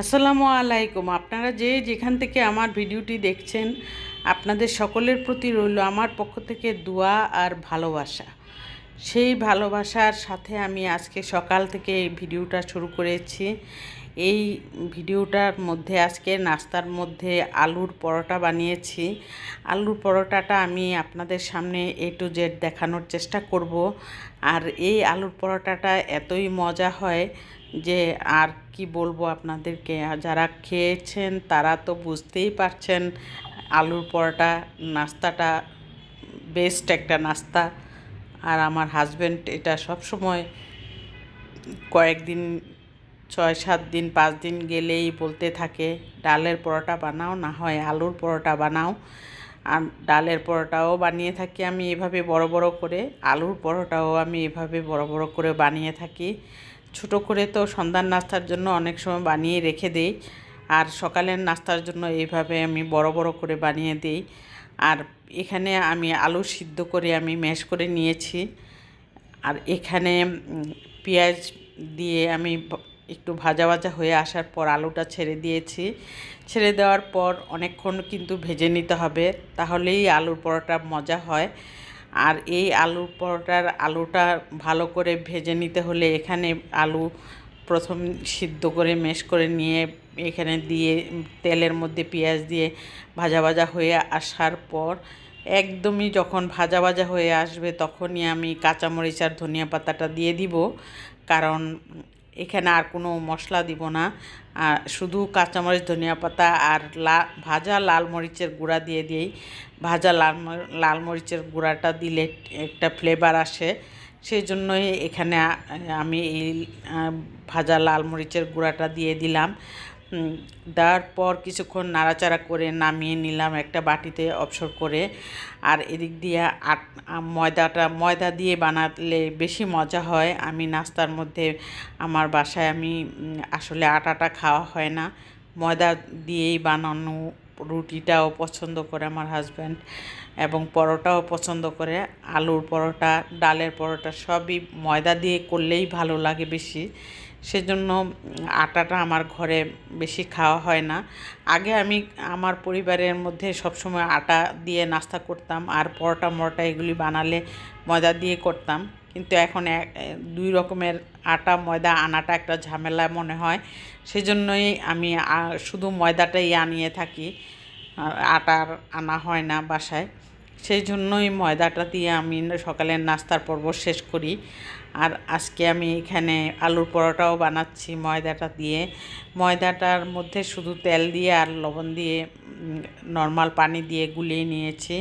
আসসালামু আলাইকুম। আপনারা যে যেখান থেকে আমার ভিডিওটি দেখছেন, আপনাদের সকলের প্রতি রইল আমার পক্ষ থেকে দোয়া আর ভালোবাসা। সেই ভালোবাসার সাথে আমি আজকে সকাল থেকে এই ভিডিওটা শুরু করেছি। এই ভিডিওটার মধ্যে আজকে নাস্তার মধ্যে আলুর পরোটা বানিয়েছি। আলুর পরোটাটা আমি আপনাদের সামনে A to Z দেখানোর চেষ্টা করব। আর এই আলুর পরোটাটা এতই মজা হয় যে আর কি বলবো আপনাদেরকে। যারা খেয়েছেন তারা তো বুঝতেই পারছেন আলুর পরোটা নাস্তাটা বেস্ট একটা নাস্তা। আর আমার হাজব্যান্ড এটা সব সময় কয়েকদিন 6-7 দিন 5 দিন গেলেই বলতে থাকে, ডালের পরোটা বানাও, না হয় আলুর পরোটা বানাও। আর ডালের পরোটাও বানিয়ে থাকি আমি এভাবে বড় বড় করে, আলুর পরোটাও আমি এভাবে বড় বড় করে বানিয়ে থাকি। ছোট করে তো সন্ধ্যার নাস্তার জন্য অনেক সময় বানিয়ে রেখে দিই, আর সকালের নাস্তার জন্য এইভাবে আমি বড় বড় করে বানিয়ে দিই। আর এখানে আমি আলু সিদ্ধ করে আমি ম্যাশ করে নিয়েছি। আর এখানে পেঁয়াজ দিয়ে আমি একটু ভাজা ভাজা হয়ে আসার পর আলুটা ছেড়ে দিয়েছি। ছেড়ে দেওয়ার পর অনেকক্ষণ কিন্তু ভেজে নিতে হবে, তাহলেই আলুর পরোটা মজা হয়। আর এই আলুর পরোটার আলুটা ভালো করে ভেজে নিতে হলে এখানে আলু প্রথম সিদ্ধ করে ম্যাশ করে নিয়ে এখানে দিয়ে তেলের মধ্যে পেঁয়াজ দিয়ে ভাজা ভাজা হয়ে আসার পর একদমই যখন ভাজা ভাজা হয়ে আসবে তখনই আমি কাঁচামরিচ আর ধনিয়া পাতাটা দিয়ে দিব। কারণ এখানে আর কোনো মশলা দিব না, শুধু কাঁচামরিচ ধনিয়া পাতা আর ভাজা লাল মরিচের গুঁড়া দিয়ে দিই। ভাজা লাল মরিচের গুঁড়াটা দিলে একটা ফ্লেভার আসে, সেই জন্যই এখানে আমি এই ভাজা লাল মরিচের গুঁড়াটা দিয়ে দিলাম। দেওয়ার পর কিছুক্ষণ নাড়াচাড়া করে নামিয়ে নিলাম একটা বাটিতে অবসর করে। আর এদিক দিয়ে ময়দা দিয়ে বানালে বেশি মজা হয়। আমি নাস্তার মধ্যে আমার বাসায় আমি আসলে আটাটা খাওয়া হয় না, ময়দা দিয়েই বানানো। রুটিটাও পছন্দ করে আমার হাজব্যান্ড, এবং পরোটাও পছন্দ করে। আলুর পরোটা, ডালের পরোটা সবই ময়দা দিয়ে করলেই ভালো লাগে বেশি। সেজন্য আটাটা আমার ঘরে বেশি খাওয়া হয় না। আগে আমি আমার পরিবারের মধ্যে সবসময় আটা দিয়ে নাস্তা করতাম, আর পরোটা এগুলি বানালে ময়দা দিয়ে করতাম। কিন্তু এখন দুই রকমের আটা ময়দা আনাটা একটা ঝামেলা মনে হয়, সেজন্যই আমি শুধু ময়দাটাই আনিয়ে থাকি, আটার আনা হয় না বাসায়। সেই জন্যই ময়দাটা দিয়ে আমি সকালের নাস্তার পর্ব শেষ করি। আর আজকে আমি এখানে আলুর পরোটাও বানাচ্ছি ময়দাটা দিয়ে। ময়দাটার মধ্যে শুধু তেল দিয়ে আর লবণ দিয়ে নর্মাল পানি দিয়ে গুলিয়ে নিয়েছি।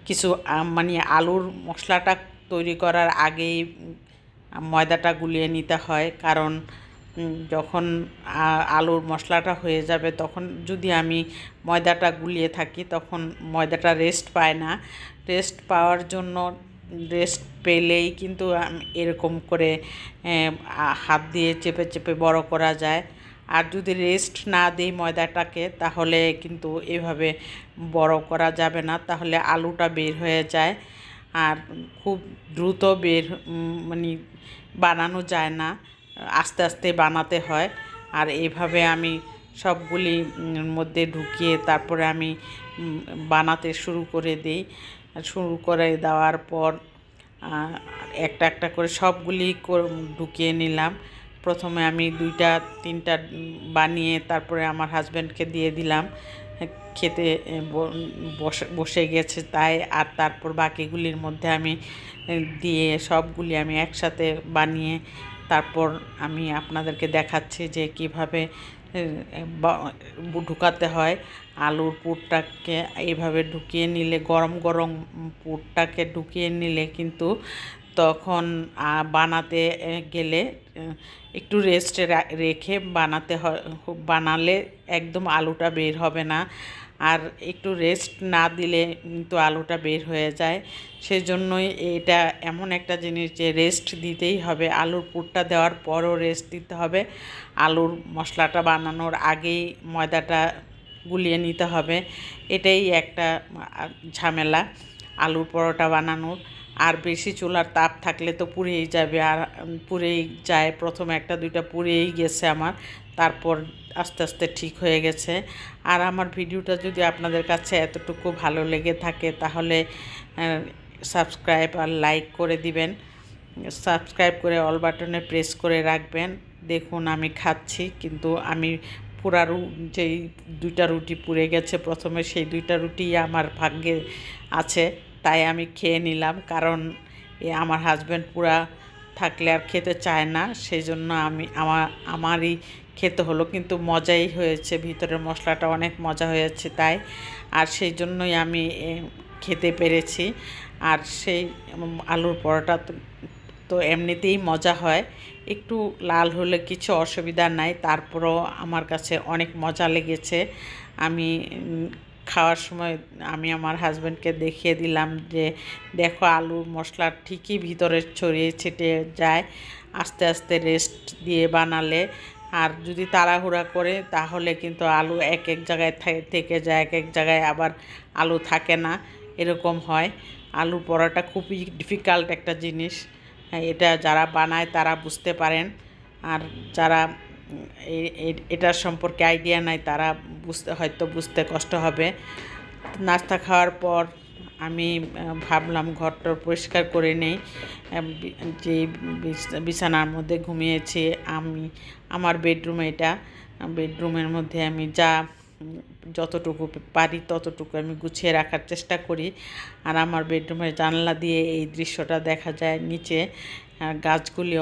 কিছু মানে আলুর মশলাটা তৈরি করার আগেই ময়দাটা গুলিয়ে নিতে হয়, কারণ যখন আলুর মশলাটা হয়ে যাবে তখন যদি আমি ময়দাটা গুলিয়ে থাকি তখন ময়দাটা রেস্ট পায় না। রেস্ট পাওয়ার জন্য, রেস্ট পেলেই কিন্তু এরকম করে হাত দিয়ে চেপে চেপে বড় করা যায়। আর যদি রেস্ট না দিই ময়দাটাকে তাহলে কিন্তু এভাবে বড় করা যাবে না, তাহলে আলুটা বের হয়ে যায় আর খুব দ্রুত মানে বানানো যায় না, আস্তে আস্তে বানাতে হয়। আর এইভাবে আমি সবগুলি মধ্যে ঢুকিয়ে তারপরে আমি বানাতে শুরু করে দিই। শুরু করে দেওয়ার পর একটা একটা করে সবগুলি ঢুকিয়ে নিলাম। প্রথমে আমি 2-3টা বানিয়ে তারপরে আমার হাজব্যান্ডকে দিয়ে দিলাম, খেতে বসে গেছে তাই। আর তারপর বাকিগুলির মধ্যে আমি দিয়ে সবগুলি আমি একসাথে বানিয়ে তারপর আমি আপনাদেরকে দেখাচ্ছি যে কিভাবে ঢুকাতে হয়। আলুর পুরটাকে এইভাবে ঢুকিয়ে নিলে, গরম গরম পুরটাকে ঢুকিয়ে নিলে কিন্তু তখন বানাতে গেলে একটু রেস্টে রেখে বানাতে হয়, বানালে একদম আলুটা বের হবে না। আর একটু রেস্ট না দিলে কিন্তু আলুটা বের হয়ে যায়। সেজন্যই এটা এমন একটা জিনিস যে রেস্ট দিতেই হবে। আলুর পুরটা দেওয়ার পরও রেস্ট দিতে হবে, আলুর মশলাটা বানানোর আগেই ময়দাটা গুলিয়ে নিতে হবে। এটাই একটা ঝামেলা আলুর পরোটা বানানোর। আর বেশি চুলার তাপ থাকলে তো পুড়েই যাবে, আর পুড়েই যায়। প্রথমে একটা দুইটা পুড়েই গেছে আমার, তারপর আস্তে আস্তে ঠিক হয়ে গেছে। আর আমার ভিডিওটা যদি আপনাদের কাছে এতটুকু ভালো লেগে থাকে তাহলে সাবস্ক্রাইব আর লাইক করে দিবেন। সাবস্ক্রাইব করে অল বাটনে প্রেস করে রাখবেন। দেখুন আমি খাচ্ছি, কিন্তু আমি যেই দুইটা রুটি পুড়ে গেছে প্রথমে, সেই দুইটা রুটিই আমার ভাগ্যে আছে, তাই আমি খেয়ে নিলাম। কারণ আমার হাজব্যান্ড পুরা থাকলে আর খেতে চায় না, সেই জন্য আমারই খেতে হলো। কিন্তু মজাই হয়েছে, ভিতরের মশলাটা অনেক মজা হয়েছে তাই, আর সেই জন্যই আমি খেতে পেরেছি। আর সেই আলুর পরোটা তো এমনিতেই মজা হয়, একটু লাল হলে কিছু অসুবিধা নাই, তারপরও আমার কাছে অনেক মজা লেগেছে। আমি খাওয়ার সময় আমি আমার হাজব্যান্ডকে দেখিয়ে দিলাম যে দেখো আলুর মশলা ঠিকই ভিতরে ছড়িয়ে ছিটিয়ে যায় আস্তে আস্তে রেস্ট দিয়ে বানালে। আর যদি তাড়াহুড়া করে তাহলে কিন্তু আলু এক এক জায়গায় থেকে যায়, এক এক জায়গায় আবার আলু থাকে না, এরকম হয়। আলু পরোটা খুবই ডিফিকাল্ট একটা জিনিস, এটা যারা বানায় তারা বুঝতে পারেন। আর যারা এটার সম্পর্কে আইডিয়া নাই তারা বুঝতে কষ্ট হবে। নাস্তা খাওয়ার পর আমি ভাবলাম ঘরটা পরিষ্কার করে নেই। যে বিছানার মধ্যে ঘুমিয়েছি আমি, আমার বেডরুম এটা, বেডরুমের মধ্যে আমি যতটুকু পারি ততটুকু আমি গুছিয়ে রাখার চেষ্টা করি। আর আমার বেডরুমের জানলা দিয়ে এই দৃশ্যটা দেখা যায়, নিচে গাছগুলি